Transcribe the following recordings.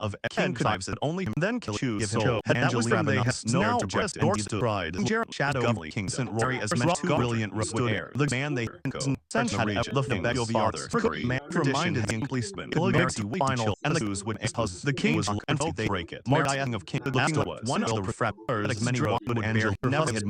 of King Knives that only then kill choose him. That was when they had now just orcs to pride. Shadow Gumley King St. Rory as meant to brilliant rosewood air. The man they sent had the thing of father. Man reminded him policeman. Final and the news would the king was and they break it. Martying of King looking was one of the frappers many would Angel never had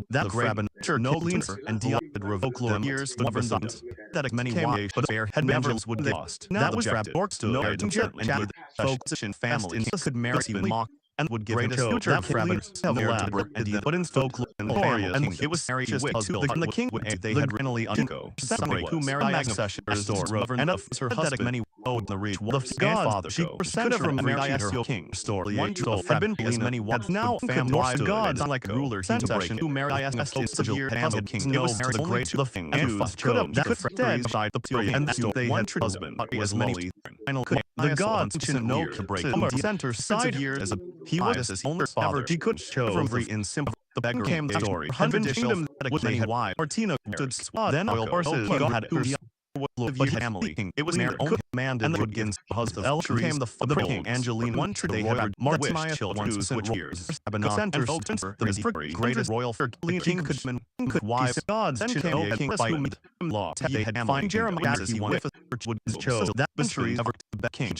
that grab no leaner and diopted revoke years the government that many wise but bear had never would get lost. That was frapped orcs to no and the focus family in could merit even mock and would give him future that rabbits have elaborate and but in folklore and it was Harry with the king they had really unco somebody who married accessors or and of her husband many owed the reach the godfather she could have married her king story one had been as many was now family gods like a ruler succession who married ISS year and king no the great the thing and could have that could dead side the and they had husband was many final the gods didn't know to break the center side years as a he was his only father he could show from free in simple the beggar came the story had been kingdom that was many wide Martina stood squad then oil horses had but family it was near only man and the Woodgins husband El came the king Angeline one they had March my children which years center the greatest royal king could wives gods and king by law they had find Jeremiah he wanted would chose that centuries of the king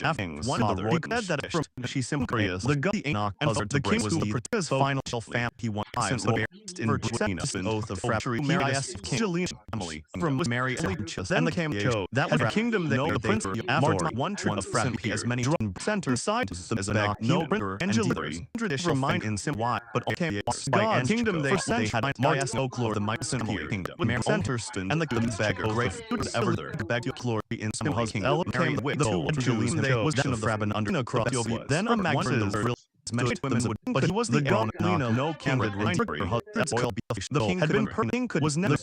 one of the royal that she simply is the god Enoch and the king was his final fam he won since the in an oath of fraternity Mary King family from Mary and the came that was a kingdom that the prince after one tree of fraternity as many center side as a back no printer and jewelry tradition remind in sim why but okay God kingdom they had Marias folklore the Mycen kingdom Mary Centerston and the beggar great ever there back to glory in some husking came with the Julian they was of the Frabin under a cross then a Max's many women would but he was the god no candid that's called the king had been perning could was never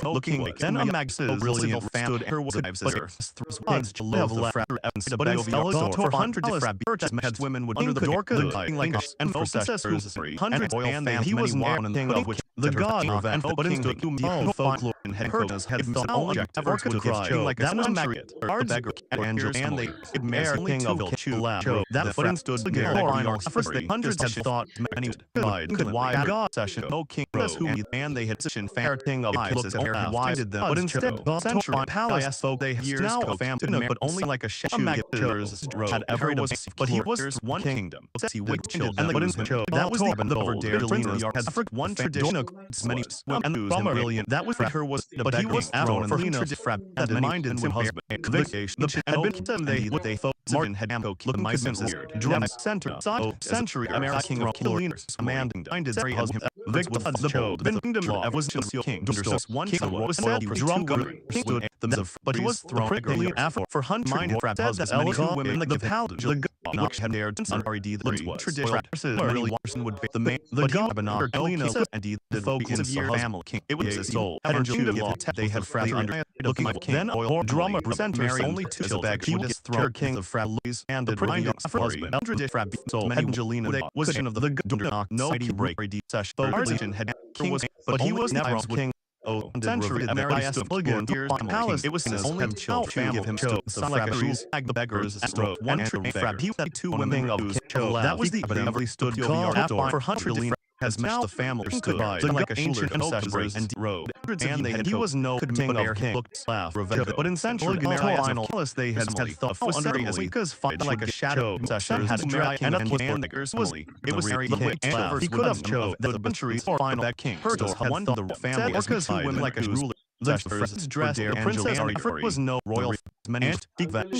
looking like then a Max's brilliant stood her wives was to live the frabber but I fell for hundreds of frabber had women would under the door like and for successors hundreds and he was one thing of which the god but in the folklore and headquarters had all ever could cry like that was Marriott the beggar and they mayor king of show that but stood the final first the hundreds had thought many died could why god session no king who and they had session fair king of lives as why did them but instead century palace folk they years now a family but only like a had ever was but he was one kingdom he would and the that was the over dare has one tradition of many and the brilliant that was her was but he was after for that mind and husband vacation had been they thought Martin had look my senses drum center century American killers commanding his husband Vic was the kingdom was just your king one king was said drum stood the but he was thrown after for hundred mind said that many women the palace the which had dared the tradition really would be the main the god and the focus of your family king it was his soul and they had fragile under looking like then oil drummer present Mary only two children he was thrown king of Frablis and the prime husband Frab soul Angelina they was of the god no break session had king was but he was never king oh century America's again palace it was his only child to give him chose the Frabris the beggars stroke one Frab he had two women of that was the every stood for hundred has matched the family stood by like a ancient ancestors and road and they he was no could make their king looked laugh revenge but in central final palace they had thought was serious because fight like a shadow session had dry and the was it was very king he could have chose the centuries final that king had one the family because women like a ruler the friends dressed princess was no royal many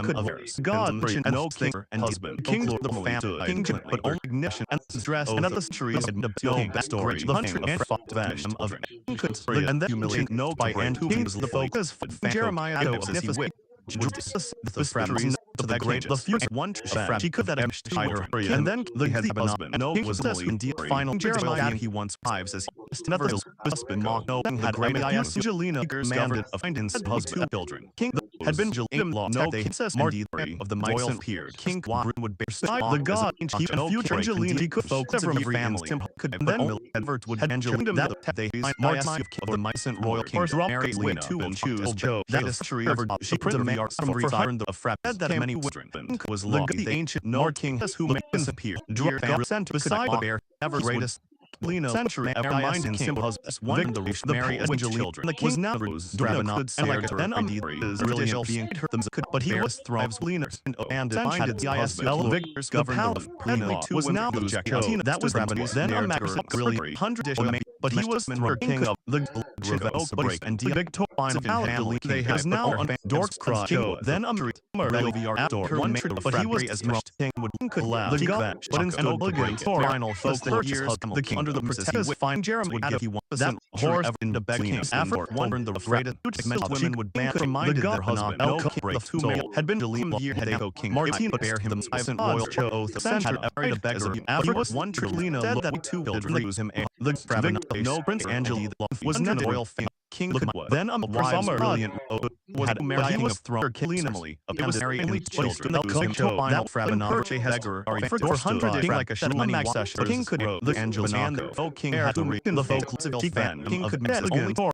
could God and no king and husband king the family king but only ignition and dress and other centuries had no backstory the hundred and vanish of and then humiliate no by and who was the focus Jeremiah magnificent the frabs to the great the fierce one she could that and then the husband no was final Jeremiah he once wives as never husband mock no had great Angelina commanded of find his husband children king had been law no princess Marty of the Mycen peer king Quadrin would bear the god he no future Angelina he could focus every family could then advert would Angelina that they marks of the Mycen royal king Mary way to and choose Joe that is true she demand from the frab that many children. Was lucky the ancient Nord king who made us appear. Drop center beside the bear, ever greatest. Century ever mind in simple husbands one the reach the Mary as children. The king now rose Dravenot and like then is really being her them could but he was thrives leaners and demanded the ISL victors governed the was now the Jacotina that was Ravenous then a max really 100 but he was the king of the break and the victor of hand they has now on Dork's cry then a VR after one but he was as much king would could allow the god but instead of the final years the king under the protection with fine Jeremy would give he one that horse in the back king after one the afraid women would ban reminded their husband the two men had been deleted year head echo king Martin bear him the royal oath center after the beggar after was one Trulina said that two children lose him the no Prince Angeli was not the royal family King then a wise brilliant was had married of throne Kilinamally of marrying children that Frabenach had for 100 like a many the king could the Angelinac king had to read the folklore of king could miss only four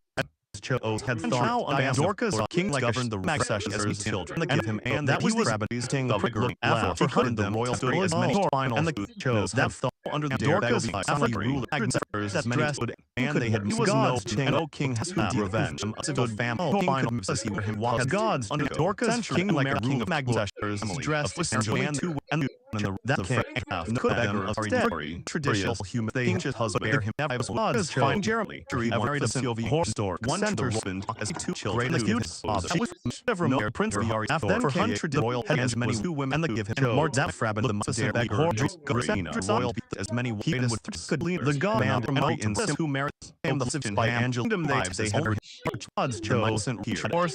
oath had thought Dorcas king governed the succession as his children give him and that was Rabbit's king of the after he the royal story as many final and the chose that thought under the Dorcas ruler that dressed and they had gods and O king has who revenge stood family final see him while gods under Dorcas king like a king of Magnus dressed and two and that king could have story traditional human they just husband bear him was fine Jeremy married a Sylvie horse store one center husband as two children the huge father never prince after then for 100 royal had as many two women and they give him more that Fraben the Mother beggar royal as many women would could lead the god man from incest who merit him the civil by Angel they had gods chose here or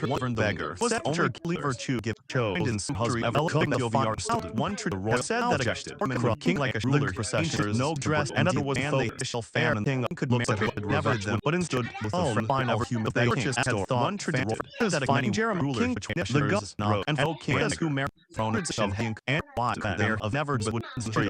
one beggar was that only virtue give chose in some husband the VR one true royal said that adjusted king like a ruler procession no dress and other was the official famine king could never them but instead final human they purchased one true that finding Jeremy king the god and O king who merit throne of hink and why there of never would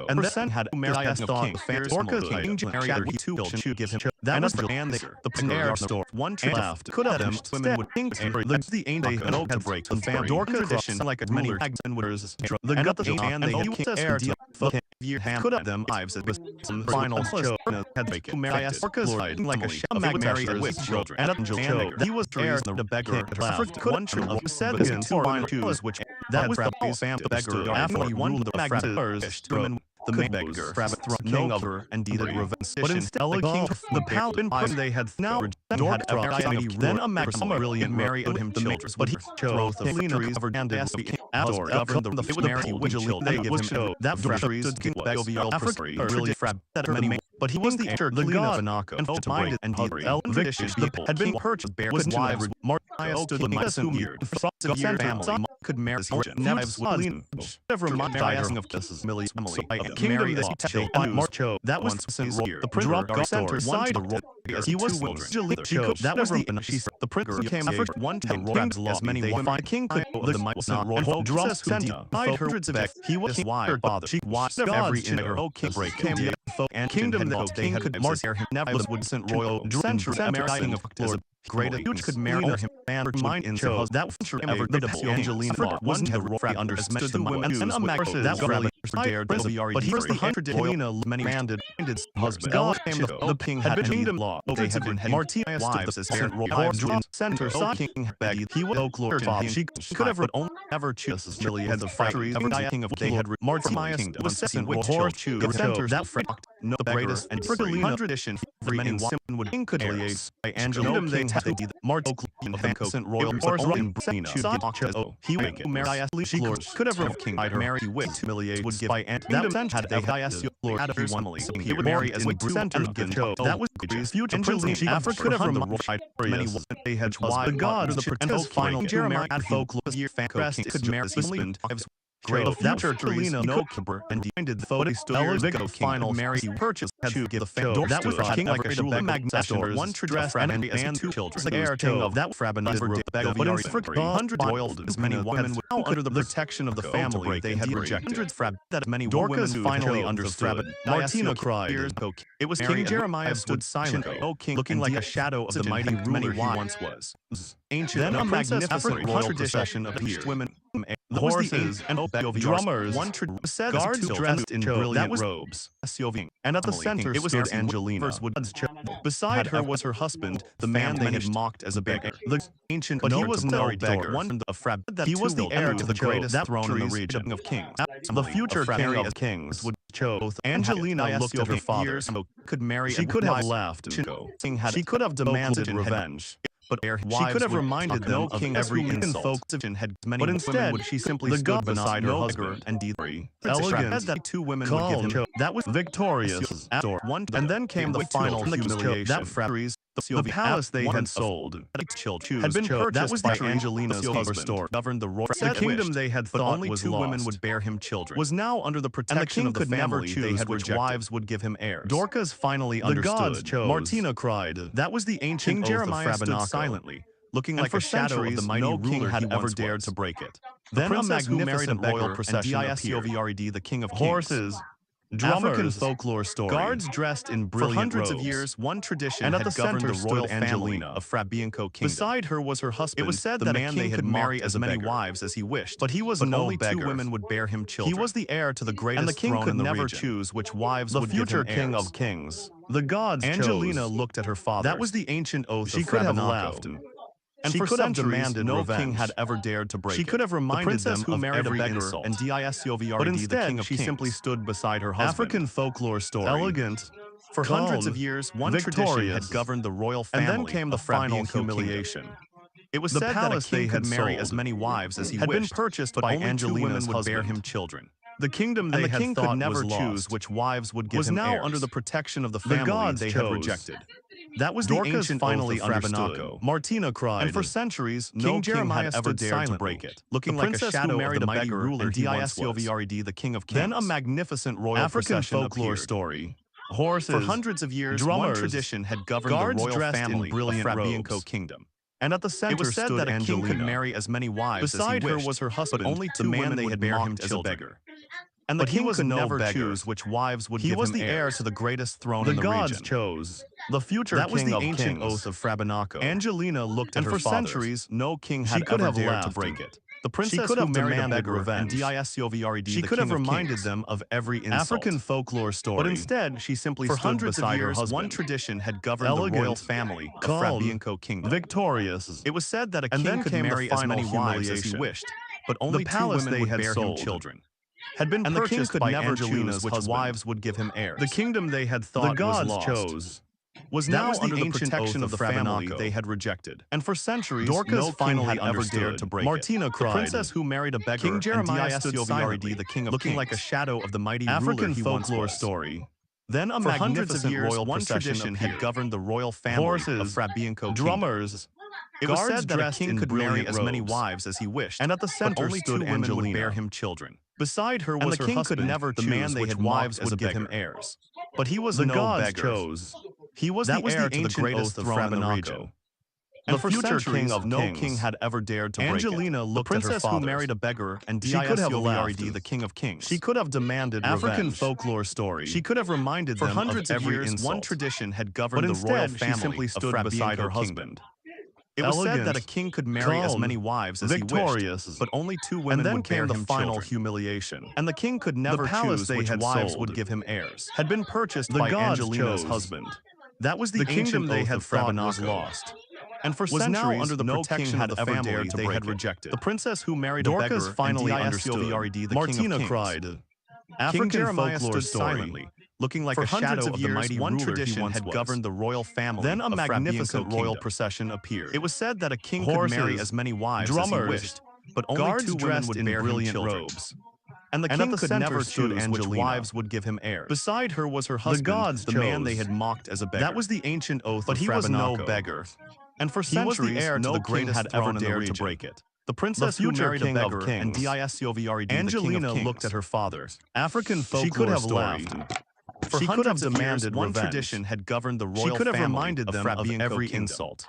and then had married as thought Orca king married he too should give him that was and the pair store one tree left could have them women would think the angel and oak had break the family Dorca tradition like as many and winners the gut the and they heir to year hand could have them lives at some final show had break marry as Orca's like a sham married with children and angel he was heir the beggar one true of said against two final choose which that was the beggar after he won the magnus the main beggar, rabbit throne, king of her, and deeded revenge. But instead, the paladin they had now had then a maximum brilliant Mary and him children. But he chose the Lena covered and outdoor governed the Mary vigilantly they give him that Fratries king Begovial Africa really frab that many. But he was the god and minded and vicious people had been purchased bear with wives. Martial stood the medicine year. Family could marry Neves with Lena. Never mind dying of kisses Millie's family. Kingdom this Marcho that was the printer center side as he was that was the printer came after one time as many women king could the might not royal drop center hundreds of he was why father she watched every in her king break came and kingdom that they had martyr him never would send royal center American of great huge could marry him and mind in shows that ever the Angelina wasn't have understood the women and a max that really dared but he was the 100 Angelina many manded husband the king had a kingdom law they had been Martinez wives as center king bag he was folklore she could have only ever choose really had the factories king of they had Martinez was with horse choose center that no the greatest and Frigalina tradition for many women would king could liaise by Angelina they had the Martin Hancock royal horse in Brina he would marry she could have king Mary would humiliate would give by that had they had lord out of family he would marry as with center given that was future prince Africa could have many women they had the god of the pretenders final Jeremiah had folklore year fantastic could marry husband great of that church no keeper and demanded the photo stood big final Mary purchased had to give the fan that was king like a shula magnus one dress and two children the heir king of that Frabenus but in Frick 100 boiled as many women were under the protection of the family they had rejected Frab that many Dorcas finally understood Martina cried it was King Jeremiah stood silent O king looking like a shadow of the mighty ruler he once was ancient and magnificent royal procession of each women, the horses and drummers, guards dressed in brilliant robes, and at the center it was Angelina. Beside her was her husband, the man they had mocked as a beggar. The ancient, but he was no beggar. He was the heir to the greatest throne in the region of kings. The future king of kings would chose. Angelina looked at her father. She could have left. She could have demanded revenge. But she could have reminded them of every insult. But instead, she simply stood beside her husband and elegant that two women would give him. That was victorious. And then came the final humiliation. The palace they had sold had been purchased by Angelina's husband. Governed the royal. The kingdom they had thought only two women would bear him children. Was now under the protection of the family they had which wives would give him heirs. Dorcas finally understood. Martina cried. That was the ancient oath of Frabanaco. Silently, looking like a shadow of the mighty ruler had ever dared to break it. Then a magnificent royal procession appeared. The king of kings. Horses, drummers, African folklore story. Guards dressed in brilliant robes. For hundreds of years, one tradition and at the governed the royal family of Frabianco kingdom. Beside her was her husband. It was said that a king could marry as many wives as he wished, but he was no beggar. Only two women would bear him children. He was the heir to the greatest and the king could never choose which wives would give him heirs. The future king of kings. The gods Angelina looked at her father. That was the ancient oath she could have left. And she could have demanded no revenge. King had ever dared to break she could have reminded them who married a beggar insult. And but instead, the king of she simply stood beside her husband. African folklore story. Elegant. For hundreds of years, one tradition had governed the royal family. And then came the final humiliation. It was said that a king could marry as many wives as he wished, had been purchased by Angelina's husband. Would bear him children. The kingdom they had king could never choose which wives would give him heirs. Was now under the protection of the family they had rejected. That was Dorcas the ancient finally understood. Martina cried, and for centuries, no king had ever dared to break it. Looking like a shadow of the mighty ruler he once was. The king of kings. Then a magnificent royal African folklore story. Horses, for hundreds of years, drummers, one tradition had governed the royal family of Frabianco kingdom. And at the center it was said that a king could marry as many wives beside as he wished, her was her husband, but only two women they had bear him as a beggar. And the king could never choose which wives would give him heirs. He was the heir to the greatest throne in the region. The gods chose. The future that was the ancient oath of Frabanaco. Angelina looked at her father. And for centuries, no king had ever dared to break it. The princess who married a beggar revenge. She could have reminded them of every insult. African folklore story. But instead, she simply stood beside her husband. One tradition had governed the royal family of Frabianco kingdom. Victorious. It was said that a king could marry as many wives as he wished, but only two women would bear him children. Had been and purchased by Angelina's which wives would give him heirs. The kingdom they had thought the gods was lost. Chose. Was now under the protection of the family they had rejected. And for centuries, Dorcas no finally had ever dared to break Martina it. Cried. The princess who married a beggar, King Jeremiah stood silently, the king of looking kings, like a shadow of the mighty African folklore story. Then a magnificent royal one tradition had governed the royal family horses, of Frabianco drummers. It was said that a king could marry as many wives as he wished, and at the center only stood Angelina. Women would bear him children. Beside her was her king husband, could never the man they had wives would give him heirs. But he was no beggar. Chose. He was the heir to the greatest throne in the region. And for future king of no king had ever dared to break it. Angelina looked at her father. Who married a beggar and she could have left the king of kings. She could have demanded African revenge. Folklore story. She could have reminded them hundreds of every years insult. One tradition had governed the royal family she simply stood beside her husband. It was said that a king could marry as many wives as he wished, but only two women would bear him children. And then came the final humiliation. And the king could never choose which wives would give him heirs. Had been purchased by Angelina's husband. That was the kingdom they had thought was lost. And for centuries, now under the protection had of the family they had rejected. The princess who married Dorcas a beggar finally understood. Martina cried. African folklore silently, looking like a shadow of the mighty one tradition had governed the royal family. Then a magnificent royal procession appeared. It was said that a king could marry as many wives as he wished, but only two women would bear him children. And the king could never choose which wives would give him heirs. Beside her was her husband, the gods the man they had mocked as a beggar. That was the ancient oath but of Frabanaco. But he was no beggar. And for centuries, he was the heir no to the greatest had ever dared to break it. The princess who married a beggar and Angelina looked at her father. African folklore she could have story. For she could have demanded one tradition had governed the royal she could have reminded them of every insult.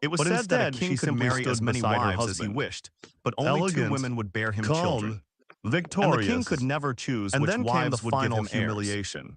It was said that a king could marry as many wives as he wished, but only two women would bear him children. Victorious. And the king could never choose which wives would give him humiliation.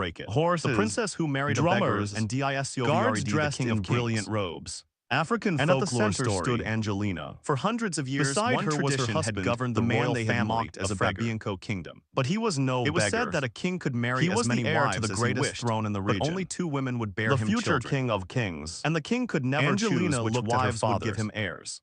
break it. Horses, The princess who married a drummers, beggar, and guards Diascioviardi, the dressed king in of brilliant kings. robes. African And at the folklore center story stood Angelina. For hundreds of years, Beside one her was her tradition husband, had governed the the man royal they had family mocked as as a a beggar. Fabianco kingdom. But he was no It was beggar. said that a king could marry He as was many the heir wives to the as greatest he wished, throne in the but region. only 2 women would bear The him future children. king of kings. And the king could never Angelina choose which looked at her wives would give fathers. him heirs.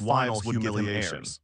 which wives would give him heirs.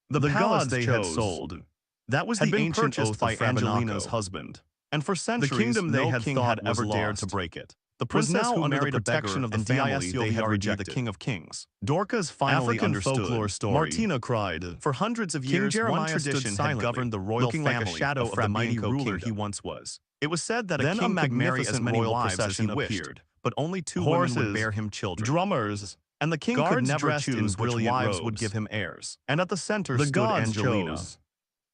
The palace they had sold. That was the ancient oath by Angelina's husband. And for centuries, The kingdom they no had king thought had was ever dared lost. to break it. The Was princess now who under the married a protection beggar of the and family they had rejected. the king of kings. Dorcas finally African understood. folklore story. Martina cried. For hundreds of King years, Jeremiah one tradition stood had silently, governed the royal looking like a family, shadow of the mighty Frabianco ruler kingdom. he once was. It was said that Then a king a could marry as magnificent many royal wives as he procession wished, appeared. but only two women would Horses, bear him children. drummers, And the king could guards never dressed in choose which brilliant wives would robes. give him heirs. And at the center The stood gods Angelina. chose.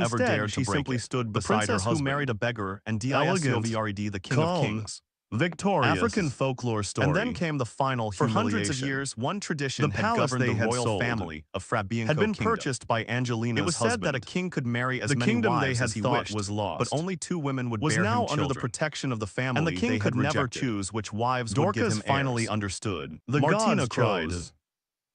but ever instead dared she to break simply it. stood The beside her princess who husband. married a beggar and Elegant, Diasovard, the king calm, of kings. victorious. African folklore story. And then came the final For humiliation. hundreds of years, one tradition The had palace governed they the had royal sold family of Frabianco had been kingdom. purchased by Angelina's It was husband. said that a king could marry as The many kingdom they wives had as he thought wished, was lost, but only 2 women would was bear now him under the children. protection of the family And the king they could had never rejected. choose which wives would give Dorcas him finally heirs. understood. The Martina gods cried, chose.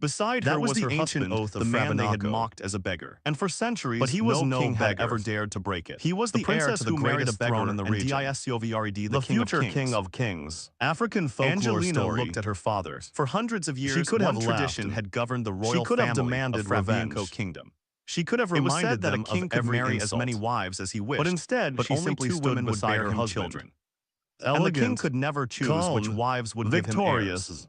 Beside That her was was the her ancient husband, oath of the man they had Frabenako. mocked as a beggar. And for centuries, But he was no king had beggar. ever dared to break it. He was the the princess heir to the who married a greatest beggar throne in the and region. Discovred, The future king king of of kings. African folklore Angelina story looked at her father. For hundreds of years, She could have one left. tradition had governed the royal She could have family demanded of Frabenko revenge. kingdom. She could have It was reminded said that a them king of could every marry insult. as many wives as he wished, But instead, but she only simply two stood women would beside bear her him husband. children. And the king Elegant, could never choose calm, which wives would give him heirs. victorious.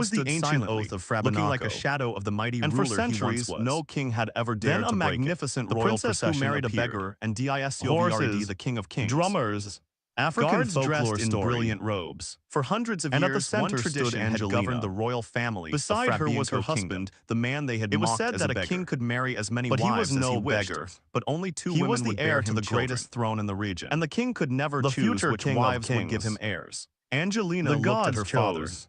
was the stood ancient silently, oath of looking like a Frabanaco. shadow of the mighty And ruler for he once centuries, was. no king had ever Then dared a to break it. magnificent The royal princess who procession married a appeared. beggar, and discovered Horses, the king of kings. drummers, African Guards folklore dressed in story. brilliant robes. For hundreds of And at years, the center one stood tradition had Angelina. governed the royal family. Beside her was her Fabianco husband, kingdom. the man they had It was mocked said as that a a king beggar. could marry as many But he wives was as no he wished, beggar. but only two He women was the would heir bear to him the children. greatest throne in the region. And the king could never The choose future which king of wives would kings. give him heirs. Angelina The looked at gods her father. chose.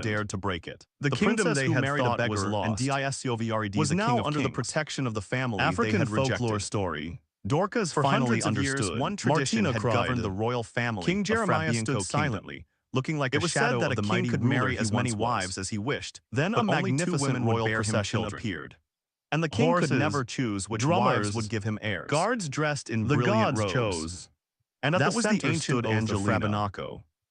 had dared to break it. The kingdom princess they who had married a thought beggar was and lost Discovred was the now king of under the kings. protection of the family African they had folklore rejected. story. Dorcas For finally hundreds of years, understood. one tradition Martina had cried. governed the royal family. King of Jeremiah Frabianco stood Kingdom, silently, looking like It a was shadow said that of a the king mighty could ruler marry he as once many was. wives as he wished. Then But a only 2 magnificent women would royal bear him procession children. appeared, and the king Horses, could never choose which drummers wives would give him heirs. Guards dressed in The brilliant gods robes. chose, and at That the was the center ancient stood oath of Angelina, Frabanaco,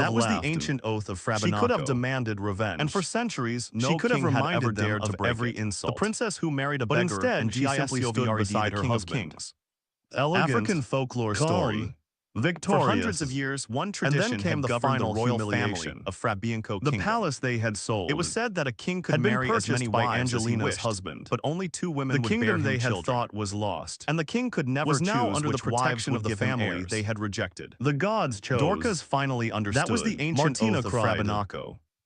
That was the laughed ancient oath of Frabanaco. she could have demanded revenge. And for centuries, no she could have king had reminded ever them dared of to break every it. insult. The princess who married a But beggar instead, and she simply stood beside her king of husband. kings. Elegant, African folklore calm, story. victorious. For hundreds of years, one tradition and then came had the governed final the royal humiliation family of Frabianco The Kingdom. palace they had sold. It was said that a king could had been marry as many purchased by wives as he Angelina's wished, husband. but only 2 women The would bear kingdom him they had children. thought was lost. And the king could never was now choose under the which wives protection would of the give him family heirs. they had rejected. The gods chose. Dorcas finally understood. That was the ancient Martina oath of cried, Frabanaco.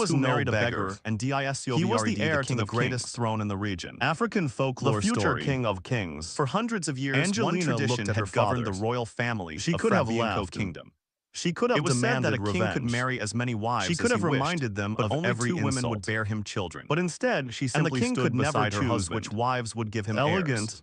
was who no married a beggar, beggar, and Disoverd, he was the heir king to the of greatest kings. throne in the region. African folklore The future story. king of kings. For hundreds of years, Angelina one tradition looked at her had governed fathers. the royal family She of could have Fravienko laughed. kingdom. She could have It was said demanded that a king could revenge. marry as many wives She as could have he wished, reminded them but of only every 2 women insult. would bear him children. But instead, she and the simply king stood could never beside her choose husband. which wives would give him Elegant, heirs.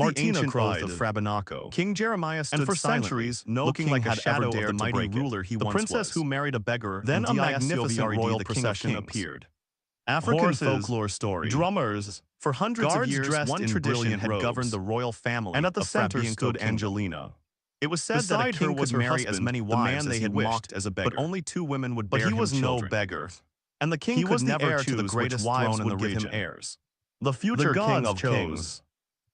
the Martina ancient cried oath of Frabanaco. King Jeremiah stood And for silently, centuries, no looking king like a had shadow ever of the dared to mighty break it. ruler he The once princess was. who married a beggar, Then a and magnificent royal the procession king of kings. appeared. African Horses, folklore story. drummers, For hundreds of guards years, dressed one in tradition brilliant had robes. governed the royal family, And at the of center Fabianco stood Kingdom. Angelina. It was said Beside that a king her was could her marry as husband, many the wives man as they he had wished, mocked as a beggar. but only 2 women would But bear he him was no children. beggar. And the king He could was the never heir to choose the which greatest wives throne in would the give him region. heirs. The future The king gods of chose. kings.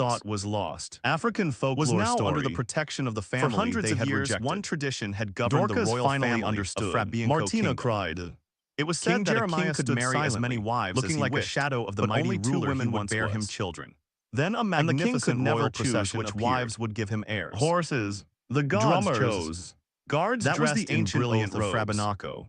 thought was lost. African folklore was now story. under the protection of the family For hundreds they of had years, rejected. one tradition had governed Dorcas the royal finally family understood. of Frabianco Martina Kingdom. cried. It was King said that Jeremiah a king could stood marry as many silently, wives looking as he like a wished, shadow of the but mighty only two ruler women he would once bear him was. children. Then a And the king magnificent could never royal choose procession which appeared. wives would give him heirs. Horses, The gods drummers, chose. Guards that was dressed the in ancient brilliant oath of robes. Frabanaco.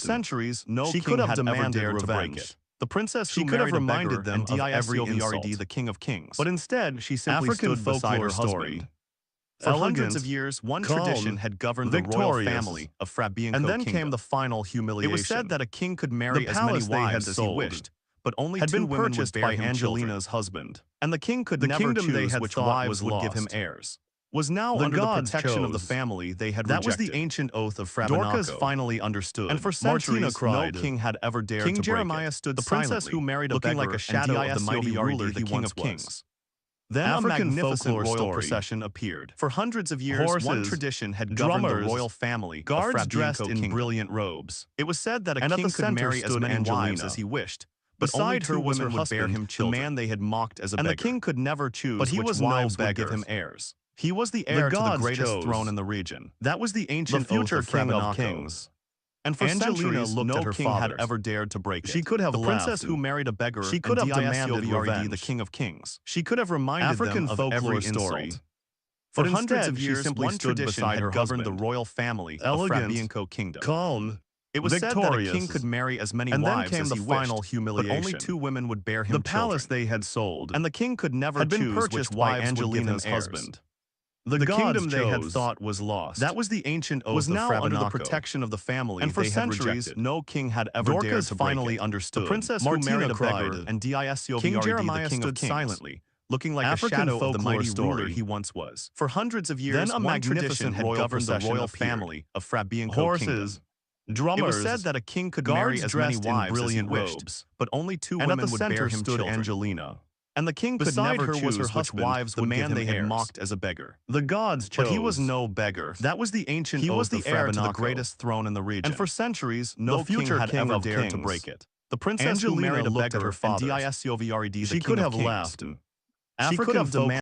For centuries, no she king could have had ever demanded dared to break revenge. it. The princess She who could have married a reminded beggar them and of every Dioscorides, insult. the king of kings. But instead, she simply African stood beside her folklore husband. story. For hundreds of years, one tradition had governed the royal victorious, family of Frabianco and then kingdom. came the final humiliation. It was said that a king could marry The as many palace they had wives as he sold wished, but only had two been women would purchased bear by him Angelina's children. husband. And the king could The never kingdom they choose had which thought wives was would give him lost. heirs. was now The under the gods protection of the chose. family they had That was rejected. the ancient oath of Frabanaco. Dorcas finally understood. And for Martina centuries, cried. no king had ever dared King to Jeremiah break it. stood The princess silently, who married a looking beggar like a shadow and of the mighty ruler ruler he he king once of kings. was. Then African a magnificent folklore royal story. procession appeared. For hundreds of years, one Horses, tradition had governed the drummers, royal family of guards Frabianco dressed in Kingdom. brilliant robes. It was said that a And at king the could center marry as stood many wives Angelina. as he wished, but Beside only her two was her women would bear husband, him the children. man they had mocked as a And beggar. the king could never choose But he which was no wives would give beggar. him heirs. He was the heir to the gods greatest chose. throne in the region. That was the ancient future oath of king of Frabanaco. kings. And for Angelina centuries, looked no at her king had fathers. ever dared to break it. She could have the laughed. princess who married a beggar She could and have demanded Diasovard, the revenge. king of kings. She could have reminded African them of folklore every story. insult. For But hundreds instead, of she years, simply one stood tradition beside had her governed husband. the royal family Elegant, of Frabianco Kingdom. calm, It was said that a victorious. king could marry as many And then wives came as the he final wished, humiliation. but only two women would bear him The palace children. they had sold And the king could never had been choose which purchased by wives would give him Angelina's heirs. husband. The The gods kingdom they had chose. thought was lost. That was the ancient oath was of now under the Frabanaco. protection of the family And for they had centuries, rejected. no king had ever dared Dorcas to break finally it. understood. The princess Martina who married a beggar cried. and Diasovard, King Jeremiah the king stood of kings, silently, looking like African a shadow of the folklore mighty ruler story. he once was. For hundreds of years, Then a one tradition magnificent had royal governed the procession royal appeared. family of Frabianco Horses, Kingdom. drummers, It was said that a king could guards marry as many dressed in wives brilliant as he wished, robes. but only two and at women the would bear center him stood children. Angelina. And the king could Beside never her choose was her which husband, wives the would man give him they had heirs. mocked as a beggar. The gods chose. But he was no beggar. That was the ancient He oath was the of heir to the Frabanaco. greatest throne in the region. And for centuries, no the future king had king ever of dared to kings. break it. The princess Angelina who married a looked at beggar her and fathers. Diasovard, the She king could of have kings. laughed. She could African have demanded